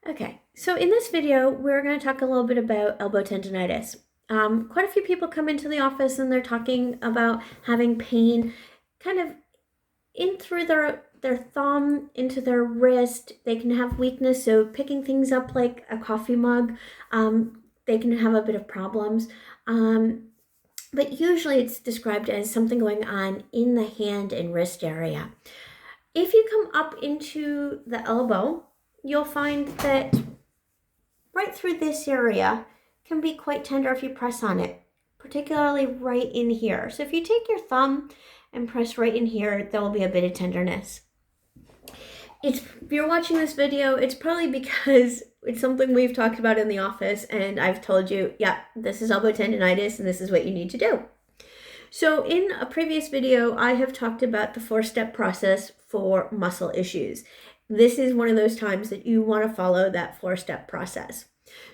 Okay, so in this video, we're going to talk a little bit about elbow tendonitis. Quite a few people come into the office and they're talking about having pain kind of in through their thumb into their wrist. They can have weakness, so picking things up like a coffee mug, they can have a bit of problems. But usually it's described as something going on in the hand and wrist area. If you come up into the elbow, you'll find that right through this area can be quite tender if you press on it, particularly right in here. So if you take your thumb and press right in here, there will be a bit of tenderness. If you're watching this video, it's probably because it's something we've talked about in the office and I've told you, yeah, this is elbow tendonitis and this is what you need to do. So in a previous video, I have talked about the 4-step process for muscle issues. This is one of those times that you want to follow that 4-step process.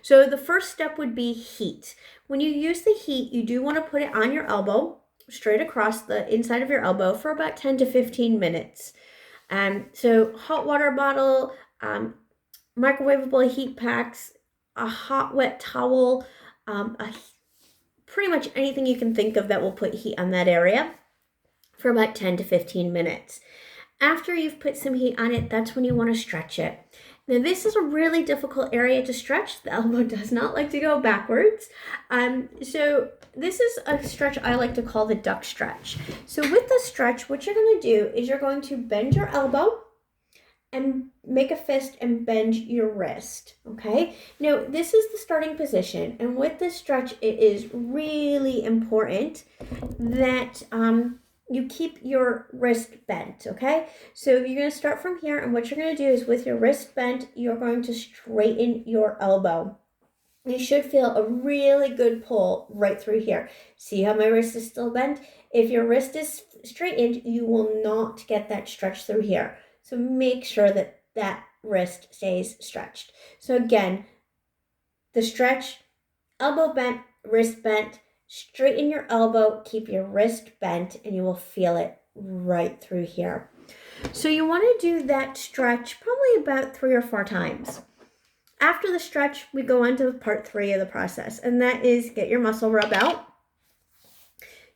So the first step would be heat. When you use the heat, you do want to put it on your elbow, straight across the inside of your elbow for about 10 to 15 minutes. So hot water bottle, microwavable heat packs, a hot wet towel, pretty much anything you can think of that will put heat on that area for about 10 to 15 minutes. After you've put some heat on it, that's when you want to stretch it. Now, this is a really difficult area to stretch. The elbow does not like to go backwards. So this is a stretch I like to call the duck stretch. So with the stretch, what you're going to do is you're going to bend your elbow and make a fist and bend your wrist, okay? Now, this is the starting position, and with this stretch, it is really important that you keep your wrist bent, okay? So you're going to start from here, and what you're going to do is with your wrist bent, you're going to straighten your elbow. You should feel a really good pull right through here. See how my wrist is still bent? If your wrist is straightened, you will not get that stretch through here. So make sure that that wrist stays stretched. So again, the stretch, elbow bent, wrist bent, straighten your elbow, keep your wrist bent, and you will feel it right through here. So you want to do that stretch probably about 3 or 4 times. After the stretch, we go on to part 3 of the process, and that is get your muscle rub out.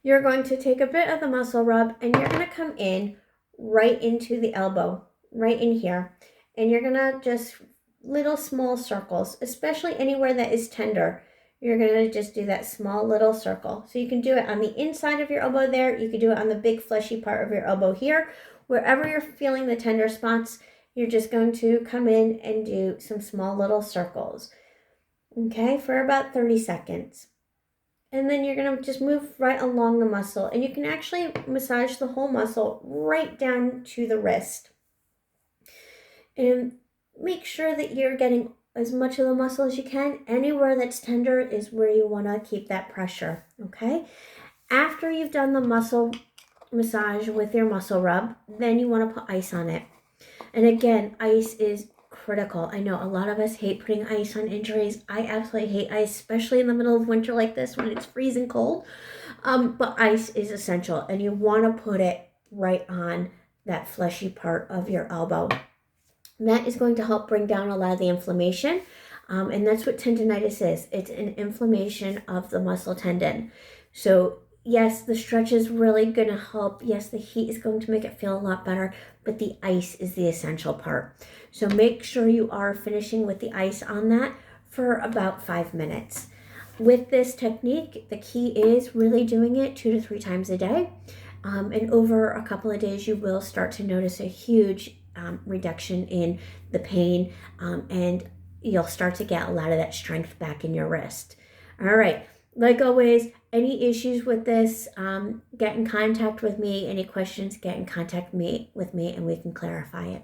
You're going to take a bit of the muscle rub, and you're going to come in right into the elbow, right in here. And you're going to just little small circles, especially anywhere that is tender. You're going to just do that small little circle. So you can do it on the inside of your elbow there. You can do it on the big fleshy part of your elbow here. Wherever you're feeling the tender spots, you're just going to come in and do some small little circles, okay, for about 30 seconds. And then you're going to just move right along the muscle. And you can actually massage the whole muscle right down to the wrist. And make sure that you're getting as much of the muscle as you can. Anywhere that's tender is where you want to keep that pressure, okay? After you've done the muscle massage with your muscle rub, then you want to put ice on it. And again, ice is critical. I know a lot of us hate putting ice on injuries. I absolutely hate ice, especially in the middle of winter like this when it's freezing cold. But ice is essential, and you want to put it right on that fleshy part of your elbow. And that is going to help bring down a lot of the inflammation, and that's what tendonitis is. It's an inflammation of the muscle tendon. So yes, the stretch is really going to help. Yes, the heat is going to make it feel a lot better, but the ice is the essential part. So make sure you are finishing with the ice on that for about 5 minutes. With this technique, the key is really doing it 2 to 3 times a day. And over a couple of days, you will start to notice a huge reduction in the pain, and you'll start to get a lot of that strength back in your wrist. All right. Like always, any issues with this, get in contact with me. Any questions, get in contact with me and we can clarify it.